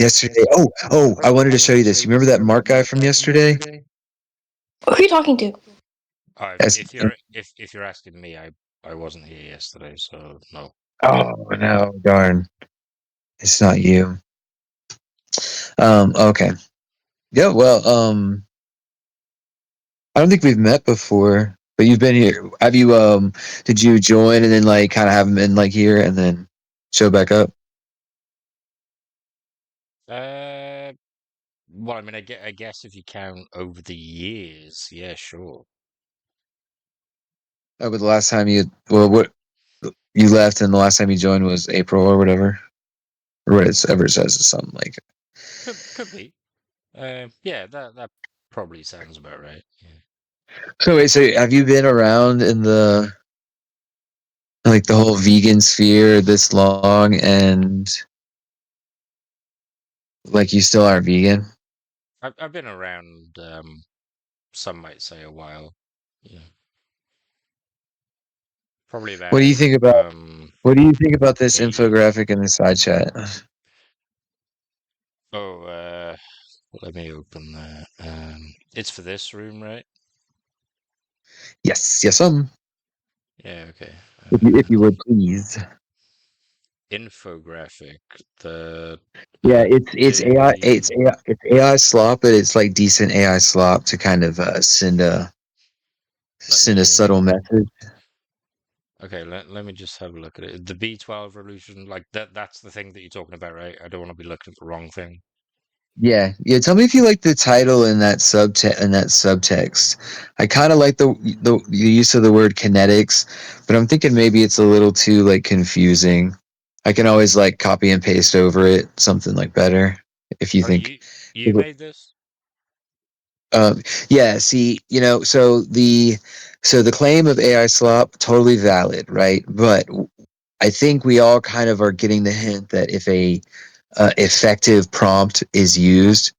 Yesterday. Oh, I wanted to show you this. You remember that Mark guy from yesterday? Who are you talking to? As, If you're asking me, I wasn't here yesterday, so no. oh no, darn. It's not you. Okay. Yeah, well, I don't think we've met before, but you've been here. Have you did you join and then like kind of have been like here and then show back up? Uh, well, I mean, I guess if you count over the years, yeah, sure. Oh, but the last time you well what you left and the last time you joined was April or whatever. Or what it ever says is something like Could be. Yeah, that probably sounds about right. Yeah. so wait, so have you been around in the like the whole vegan sphere this long and like you still aren't vegan? I've been around. Some might say a while. Yeah, probably What do you about think about what do you think about this 8 years. infographic in the side chat? Oh, let me open that. It's for this room, right? Yes, yes, Yeah, okay. if you would please. Infographic. The Yeah, ability. it's AI slop, but it's like decent AI slop to kind of Let send a me. subtle message. Okay, let me just have a look at it. The B12 revolution, like that's the thing that you're talking about, right? I don't want to be looking at the wrong thing. Yeah, yeah. Tell me if you like the title and that subtext. I kind of like the use of the word kinetics, but I'm thinking maybe it's a little too like confusing. I can always like copy and paste over it something like better if you Oh, think. you made this? Um, yeah. See, so the claim of AI slop totally valid, right? But I think we all kind of are getting the hint that if a effective prompt is used,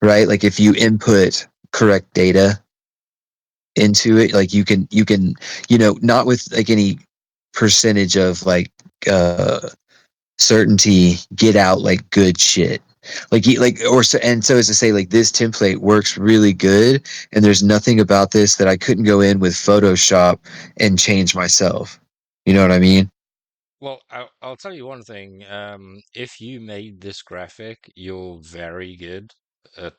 right? Like if you input correct data into it, like you can not with like any percentage of like uh certainty get out like good shit. Like or so and so as to say like this template works really good and there's nothing about this that I couldn't go in with Photoshop and change myself. You know what I mean? Well, I'll tell you one thing. If you made this graphic, you're very good at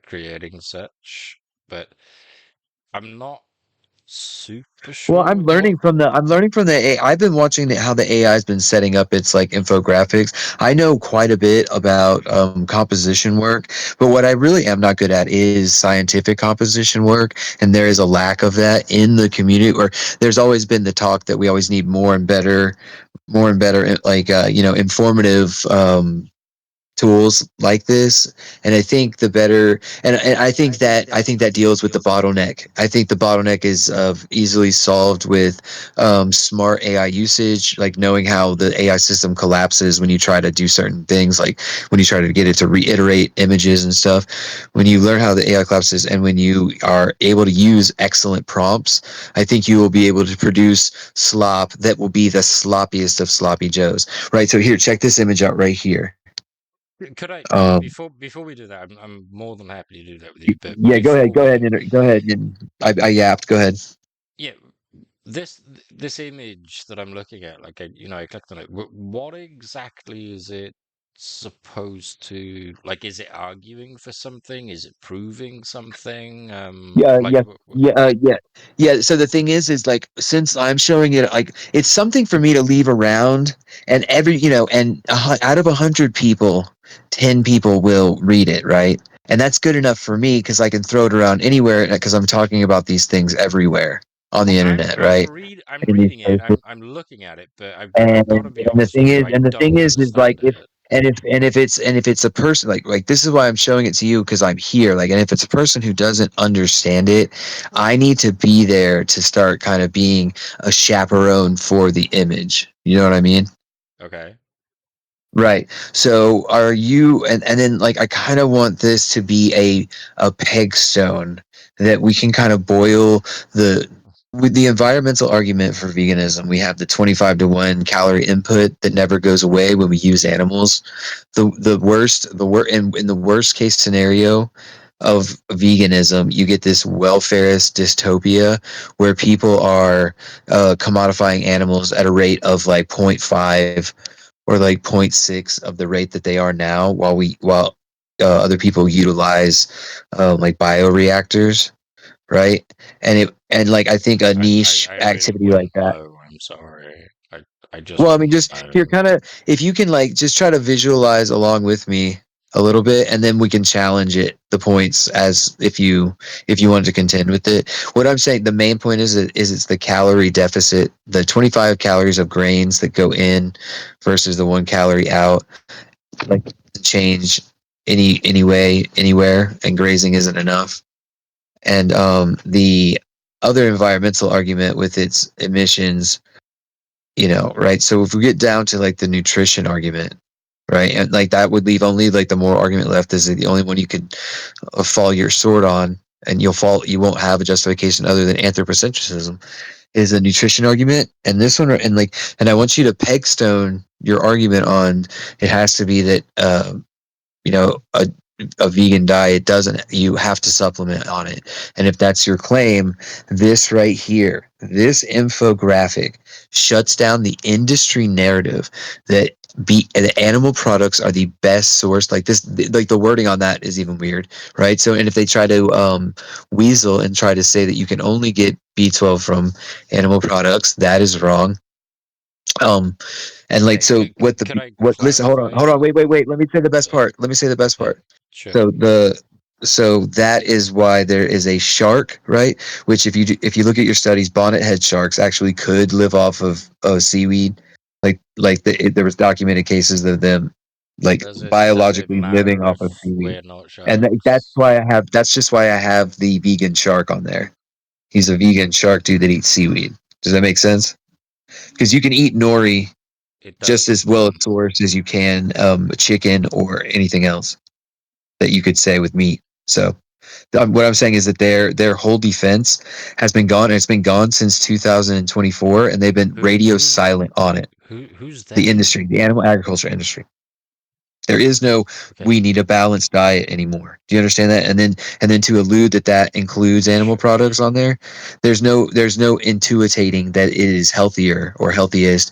creating such, but I'm not super Well, sure what. I'm learning from the AI. I've been watching how the AI has been setting up its like infographics. I know quite a bit about composition work, but what I really am not good at is scientific composition work, and there is a lack of that in the community. Or there's always been the talk that we always need more and better, like informative tools like this. And I think the better and I think that deals with the bottleneck. I think the bottleneck is easily solved with smart AI usage, like knowing how the AI system collapses when you try to do certain things, like when you try to get it to reiterate images and stuff. When you learn how the AI collapses and when you are able to use excellent prompts, I think you will be able to produce slop that will be the sloppiest of sloppy joes, right? So here, check this image out right here. Could I um before we do that, I'm more than happy to do that with you. But Yeah, before go ahead, we, and go ahead. And I yapped. Go ahead. yeah, this image that I'm looking at, like I clicked on it. What exactly is it supposed to like? Is it arguing for something? Is it proving something? Yeah, Like yeah, yeah, yeah. So the thing is like since I'm showing it, like it's something for me to leave around, and and out of 100 people, 10 people will read it, right? And that's good enough for me because I can throw it around anywhere because I'm talking about these things everywhere on the well, internet, right? I'm In these reading it. places. I'm looking at it, but I've and got to be and the honest thing with is you. I and the thing don't is like understand it. if it's a person like this is why I'm showing it to you because I'm here, like, and if it's a person who doesn't understand it, I need to be there to start kind of being a chaperone for the image, you know what I mean? Okay. Right. So are you and then like I kind of want this to be a peg stone that we can kind of boil the with the environmental argument for veganism, we have the 25 to 1 calorie input that never goes away when we use animals. In the worst case scenario of veganism, you get this welfarist dystopia where people are commodifying animals at a rate of like zero point 0.5 or like zero point 0.6 of the rate that they are now, while other people utilize like bioreactors, right? And like I think a niche I really activity like wouldn't that. know. I'm sorry. I just Well, I mean, wouldn't just know. you're kind of if you can like just try to visualize along with me a little bit, and then we can challenge it the points as if you wanted to contend with it. What I'm saying, the main point is it's the calorie deficit, the 25 calories of grains that go in versus the 1 calorie out. Like change any way anywhere, and grazing isn't enough. And the other environmental argument with its emissions, right? So if we get down to like the nutrition argument, right, and like that would leave only like the moral argument left is the only one you could fall your sword on, and you won't have a justification other than anthropocentrism is a nutrition argument. And this one, and I want you to peg stone your argument on it has to be that you know a a vegan diet doesn't, you have to supplement on it. And if that's your claim, this right here, this infographic shuts down the industry narrative that the animal products are the best source. Like this, like the wording on that is even weird, right? So and if they try to weasel and try to say that you can only get B12 from animal products, that is wrong. um and like, Okay, so could I what, listen, clarify hold on, that? wait, let me say the best Uh, part, let me say the best yeah, part. sure. So that is why there is a shark, right? Which if you look at your studies, bonnet head sharks actually could live off of seaweed. There was documented cases of them like Does it biologically living matter off if of seaweed. we're not And that's sharks? why that's just why I have the vegan shark on there. He's a vegan shark dude that eats seaweed. Does that make sense? Because you can eat nori It just as does. well as source as you can chicken or anything else that you could say with meat. So what I'm saying is that their whole defense has been gone. And it's been gone since 2024, and they've been radio Who's silent on it. who's The they? industry, the animal agriculture industry. There is no Okay, we need a balanced diet anymore. Do you understand that? And then to allude that that includes animal sure. products on there, there's no intuitating that it is healthier or healthiest.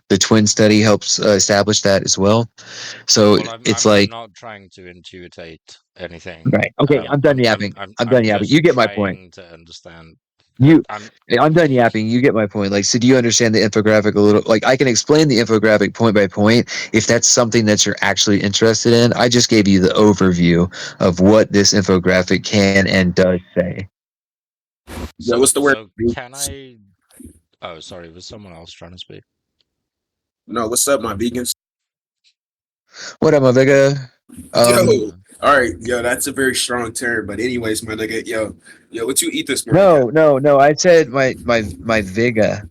The twin study helps establish that as well. So Well, it's I'm like, not trying to intuitate anything. right, okay, I'm done yapping. I'm I'm done yapping. You just get my point. trying to understand. You, I'm I'm done yapping. You get my point. Like, so do you understand the infographic a little? Like, I can explain the infographic point by point if that's something that you're actually interested in. I just gave you the overview of what this infographic can and does say. Yo, what's the word? so can I? Oh, sorry, was someone else trying to speak? No, what's up, my vegans? What up, my nigga? Yo, Uh, all right, yo, that's a very strong term. But anyways, my nigga, yo, what you eat this morning, yo? No. I said my Viga,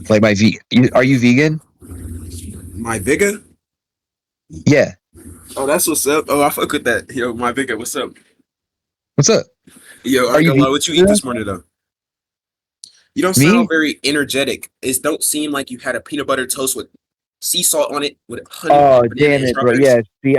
like Are you vegan? My Vigor? Yeah. Oh, that's what's up. Oh, I fuck with that. Yo, my Vigor, what's up? What's up? Yo, I Are ain't you gonna lie, what you eat vegan? this morning though? You don't sound Me? very energetic. It don't seem like you had a peanut butter toast with sea salt on it, with honey, Oh, banana, damn and it, bro. strawberries. Yeah. See,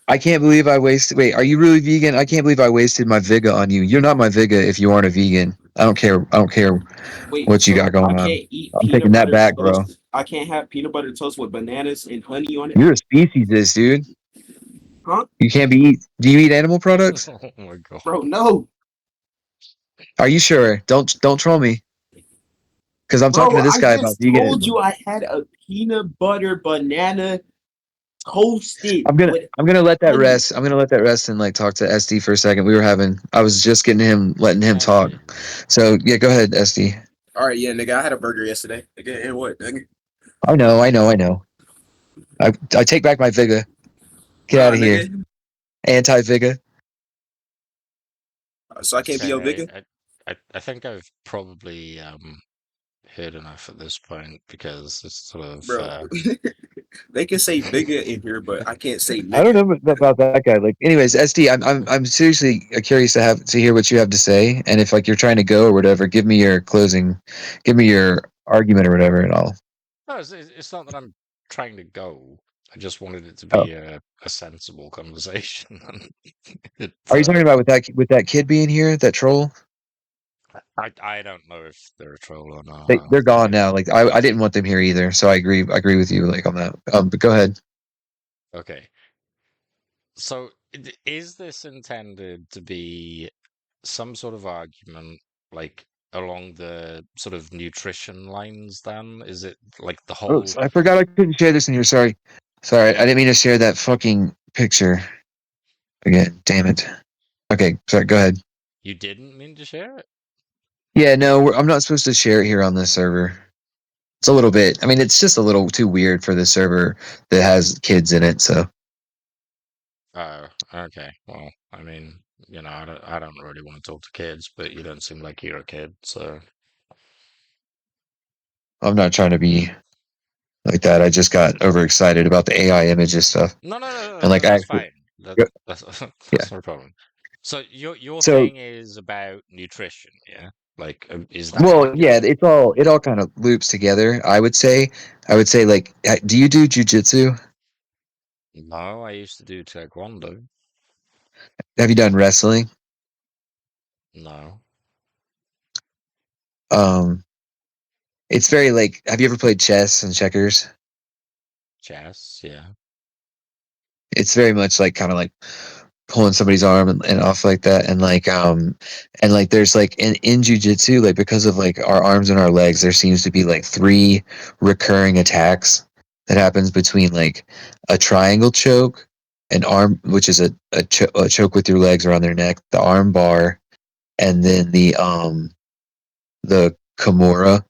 I can't believe I wasted. Wait, are you really vegan? I can't believe I wasted my Viga on you. You're not my Viga if you aren't a vegan. I don't care. I don't care Wait, what you so got I going on. can't eat I'm taking peanut that butter back, bro. toast? I can't have peanut butter toast with bananas and honey on it? You're a speciesist, dude. Huh? You can't be eat. Do you eat animal products? oh my god. Bro, no. Are you sure? Don't troll me, because I'm talking Bro, to this I guy about just told veganism. you I had a peanut butter banana toasted I'm gonna with I'm gonna let that honey. rest. I'm gonna let that rest and like talk to SD for a second. I was just letting him talk. Okay. So yeah, go ahead, SD. All right, yeah, nigga, I had a burger yesterday. Nigga, and what, nigga? I know. I take back my Viga. Get out Nah, of here, nigga. anti Viga. So I can't be your Okay. nigga, I think I've probably heard enough at this point because it's sort of bro. They can say nigga in here, but I can't say I don't nigga. know about that guy. Like, anyways, SD, I'm seriously curious to hear what you have to say, and if like you're trying to go or whatever, give me your argument or whatever, and I'll. No, it's not that I'm trying to go. I just wanted it to Oh, be a sensible conversation. are you It's, talking about with that kid being here, that troll? I don't know if they're a troll or not. They're gone Maybe. now. Like I didn't want them here either, so I agree with you like on that. But go ahead. Okay. So is this intended to be some sort of argument, like along the sort of nutrition lines then? Is it like the Oops, whole I forgot I couldn't share this in here. Sorry, I didn't mean to share that fucking picture again. Damn it. Okay, sorry. Go ahead. you didn't mean to share it? Yeah, no, I'm not supposed to share it here on this server. It's a little bit. I mean, it's just a little too weird for the server that has kids in it. So Oh, okay. Well, I mean, I don't really want to talk to kids, but you don't seem like you're a kid, so I'm not trying to be like that. I just got overexcited about the AI images stuff, and like that's actually, fine. That's yeah. that's no problem. So your So thing is about nutrition, yeah? Like, is that well, like yeah, your? it all kind of loops together. I would say like, do you do jujitsu? No, I used to do taekwondo. Have you done wrestling? No, Um, it's very like, have you ever played chess and checkers? chess, yeah, It's very much like kind of like pulling somebody's arm and off like that, and like there's like in jujitsu, like because of like our arms and our legs, there seems to be like three recurring attacks that happens between like a triangle choke, an arm, which is a choke with your legs around their neck, the arm bar, and then the kimura,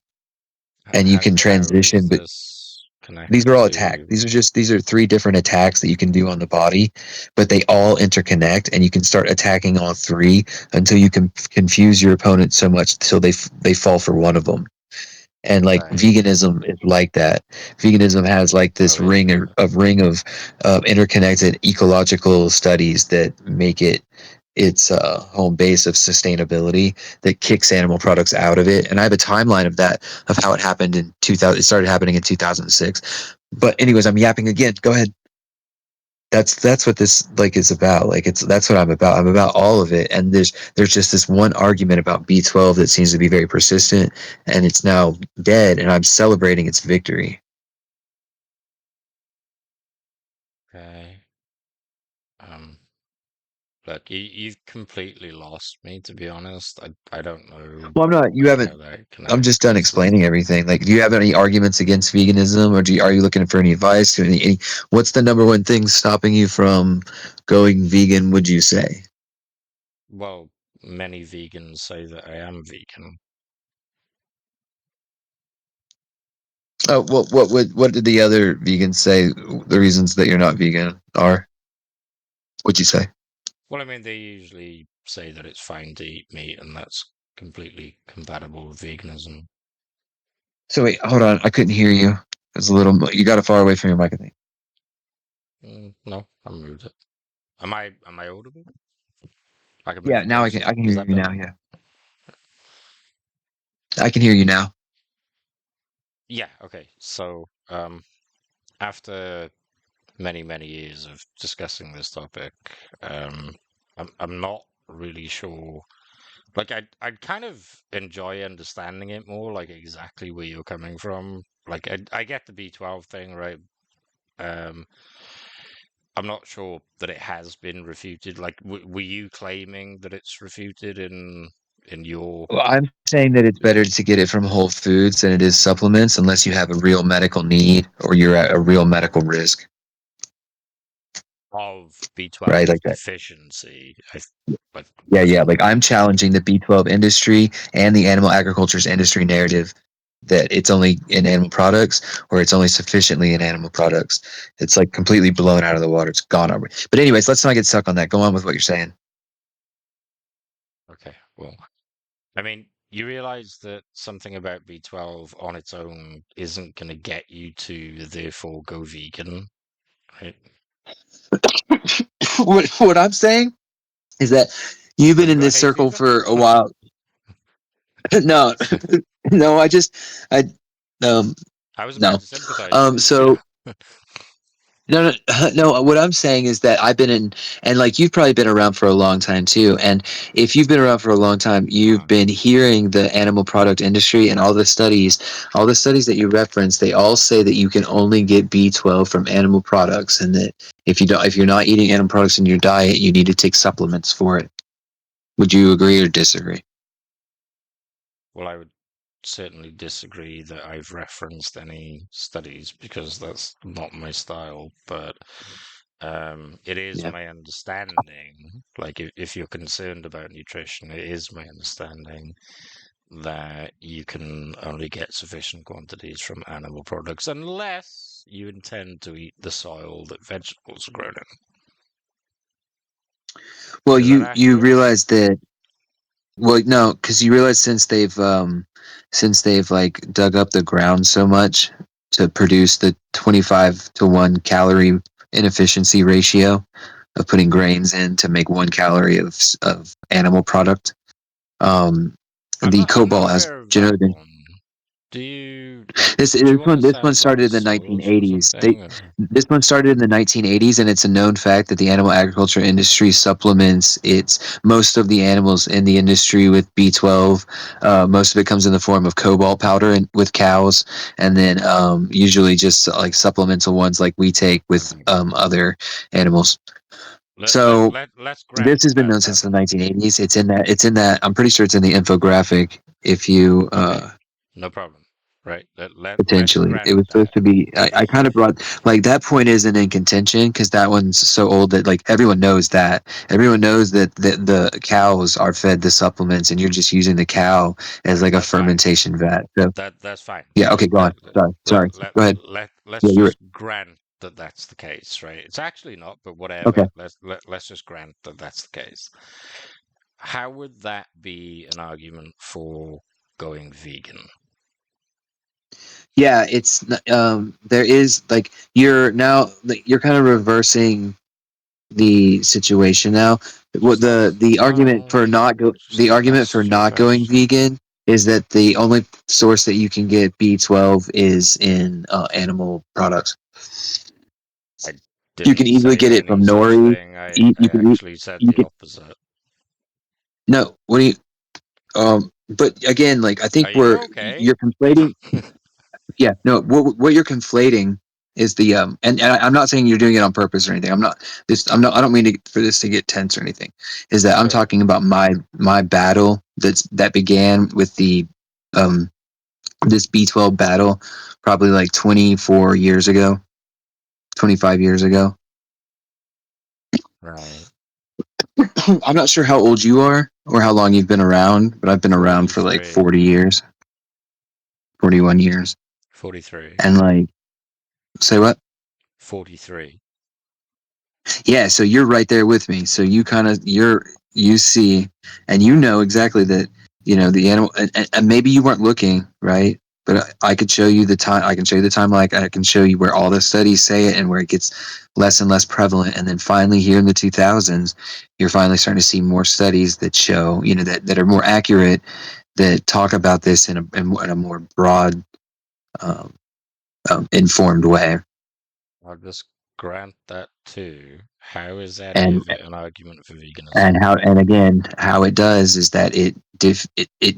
and you can how transition. is But this these connected are all attacks. to? These are three different attacks that you can do on the body, but they all interconnect, and you can start attacking all three until you can confuse your opponent so much till they fall for one of them. And like Right. veganism is like that. Veganism has like Oh, this is it? ring of interconnected ecological studies that make it its home base of sustainability that kicks animal products out of it. And I have a timeline of that, of how it happened in 2000. It started happening in 2006. But anyways, I'm yapping again. Go ahead. That's what this like is about. Like that's what I'm about. I'm about all of it. And there's just this one argument about B12 that seems to be very persistent, and it's now dead. And I'm celebrating its victory. Okay. Um, Look, you've completely lost me, to be honest. I don't know Well, I'm not. You like haven't. how that I'm just done connects. explaining everything. Like, do you have any arguments against veganism, or are you looking for any advice? What's the number one thing stopping you from going vegan? Would you say? Well, many vegans say that I am vegan. Oh, what did the other vegans say? The reasons that you're not vegan are? What'd you say? Well, I mean, they usually say that it's fine to eat meat, and that's completely compatible with veganism. So wait, hold on. I couldn't hear you. It's a little. You got it far away from your mic, I think. No, I moved it. Am I audible? I can move Yeah, it now closer. I can Is hear that you now. better? Yeah, I can hear you now. Yeah, okay. So, after many years of discussing this topic, um, I'm not really sure. Like, I'd kind of enjoy understanding it more, like exactly where you're coming from. Like, I get the B12 thing, right? Um, I'm not sure that it has been refuted. Like, were you claiming that it's refuted in your Well, I'm saying that it's better to get it from Whole Foods than it is supplements, unless you have a real medical need or you're at a real medical risk, of right? B12 Like that. deficiency? Like, Yeah, what's yeah. going Like on I'm there? challenging the B12 industry and the animal agriculture's industry narrative that it's only in animal products or it's only sufficiently in animal products. It's like completely blown out of the water. It's gone over. But anyways, let's not get stuck on that. Go on with what you're saying. Okay, well, I mean, you realize that something about B12 on its own isn't going to get you to therefore go vegan, right? What I'm saying is that you've been Have you in got this hay circle fever? for a while. No, no, I, um, I was about no. to sympathize with you. So no, no, no. What I'm saying is that I've been in, and like you've probably been around for a long time too. And if you've been around for a long time, you've Hmm. been hearing the animal product industry and all the studies that you reference. They all say that you can only get B12 from animal products, and that if you're not eating animal products in your diet, you need to take supplements for it. Would you agree or disagree? Well, I would certainly disagree that I've referenced any studies because that's not my style, but it is Yeah. my understanding, like if you're concerned about nutrition, it is my understanding that you can only get sufficient quantities from animal products unless you intend to eat the soil that vegetables are grown in. Well, Is that you accurate? realize that. Well, no, because you realize since they've like dug up the ground so much to produce the 25-to-1 calorie inefficiency ratio of putting grains in to make 1 calorie of animal product. Um, the I'm not cobalt has aware of that generally one. Do you like? this Do you this one understand like started in the soils or 1980s. something? Or... This one started in the 1980s, and it's a known fact that the animal agriculture industry supplements its most of the animals in the industry with B12. Most of it comes in the form of cobalt powder and with cows, and then usually just like supplemental ones like we take with Mhm. other animals. So Let's grant this has been that known since the then. 1980s. It's in that. It's in that. I'm pretty sure it's in the infographic. If you Okay, no problem. Right. Let's Potentially, it grant was supposed that. to be. I kind of brought like that point isn't in contention because that one's so old that like everyone knows that. Everyone knows that the cows are fed the supplements, and you're just using the cow as like a That's fine. fermentation vat. So That's fine. yeah, okay, Right. go on. Sorry. Go ahead. Let's Yeah, you're right. just grant that that's the case, right? It's actually not, but Okay. whatever. Let's just grant that that's the case. How would that be an argument for going vegan? Yeah, it's there is like you're now like, you're kind of reversing the situation now. What Stop. the argument No, for not go just the argument for that's just not very going strange. vegan is that the only source that you can get B12 is in animal products. I You can didn't easily say get it any from such nori. thing. I You can eat. actually said You the can opposite. no. What do you? But again, like I Are think you okay? you're conflating. Yeah, no. What you're conflating is the and I'm not saying you're doing it on purpose or anything. I don't mean for this to get tense or anything. Is that I'm Sure. talking about my battle that began with the um this B12 battle probably like 24 years ago, 25 years ago. Right. I'm not sure how old you are or how long you've been around, but I've been around for like 43. 40 years, 41 years. 43. And like say what? 43. Yeah, so you're right there with me. So you kind of you see and you know exactly that the animal and maybe you weren't looking right, but I could show you the time. I can show you the time. Like I can show you where all the studies say it and where it gets less and less prevalent. And then finally, here in the 2000s, you're finally starting to see more studies that show that are more accurate that talk about this in a more broad, um, informed way. I'll just grant that too. How is any And of it an argument for veganism? and again how it does is that it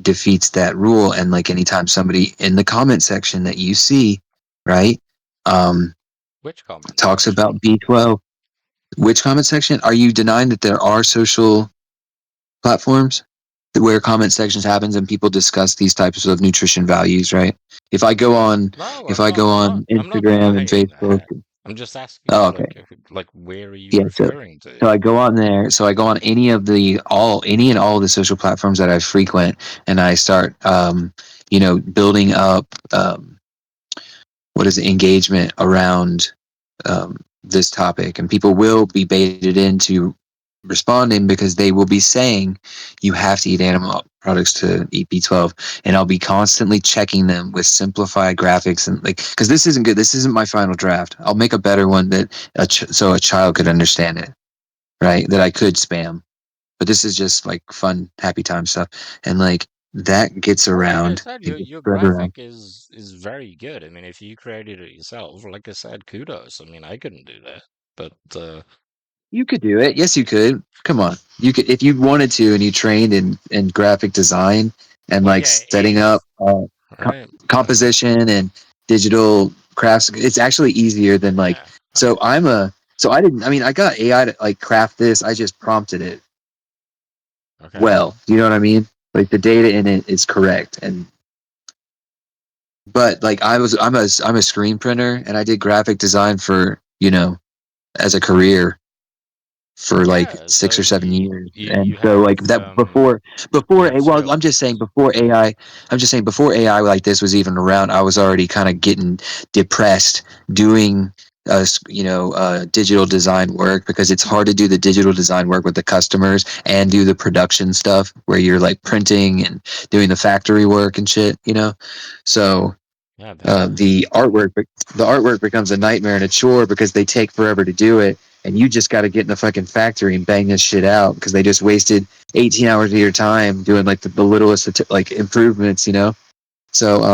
defeats that rule. And like anytime somebody in the comment section that you see right um Which comment talks section? about B12, which comment section are you denying that there are social platforms where comment sections happens and people discuss these types of nutrition values, right? if i go on No, if I go on I'm not Instagram and denying Facebook. that. I'm just asking Oh, you, okay. like, where are you Yeah, referring to? so I go on there. So I go on any and all of the social platforms that I frequent, and I start, building up, what is it, engagement around this topic, and people will be baited into responding because they will be saying you have to eat animal products to eat B12, and I'll be constantly checking them with simplified graphics and like because this isn't good. This isn't my final draft. I'll make a better one that so a child could understand it, right? That I could spam, but this is just like fun, happy time stuff, and like that gets Well, like I around said, and gets your spread around. graphic is very good. I mean, if you created it yourself, like I said, kudos. I mean, I couldn't do that, but You could do it. Yes, you could. Come on, you could if you wanted to, and you trained in graphic design and well, like yeah, setting up co- right? composition and digital crafts. It's actually easier than like. Yeah, So I didn't. I mean, I got AI to like craft this. I just prompted it okay. well. You know what I mean? Like the data in it is correct, and but like I'm a screen printer, and I did graphic design for as a career for like Yeah, so 6 or 7 years. And you so have like that you before have well I'm just saying skills. before AI I'm just saying before AI like this was even around, I was already kind of getting depressed doing digital design work because it's hard to do the digital design work with the customers and do the production stuff where you're like printing and doing the factory work and shit. So Yeah, that the artwork becomes a nightmare and a chore because they take forever to do it, and you just got to get in the fucking factory and bang this shit out because they just wasted 18 hours of your time doing like the littlest like improvements. So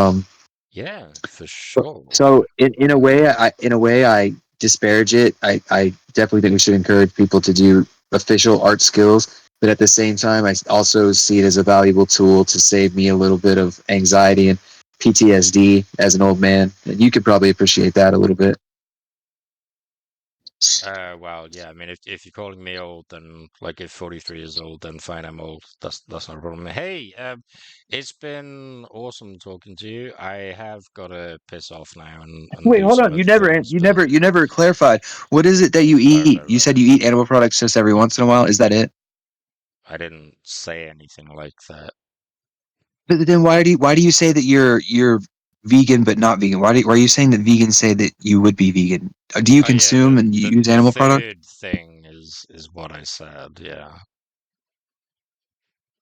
yeah, for sure. so in a way I disparage it. I definitely think we should encourage people to do official art skills, but at the same time I also see it as a valuable tool to save me a little bit of anxiety and PTSD as an old man. And you could probably appreciate that a little bit. Well, yeah, I mean, if you're calling me old, then like if 43 years old, then fine, I'm old. That's not a problem. Hey, it's been awesome talking to you. I have got to piss off now and Wait, do hold some on. You other never, things, you but never, you never clarified. What is it that you eat? right, You right. said you eat animal products just every once in a while. Is that it? I didn't say anything like that. But then why do you say that you're vegan but not vegan? Why are you saying that vegans say that you would be vegan? Do you Oh yeah, consume and you use the animal products? food thing is what I said. Yeah,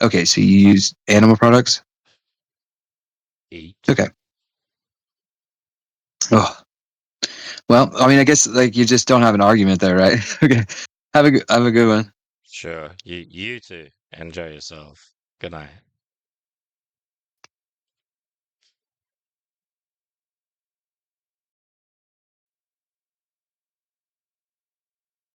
Okay, so you use animal products. eat. Okay. Oh, well, I mean, I guess like you just don't have an argument there, right? Okay. Have a good one. Sure. You too. Enjoy yourself. Good night.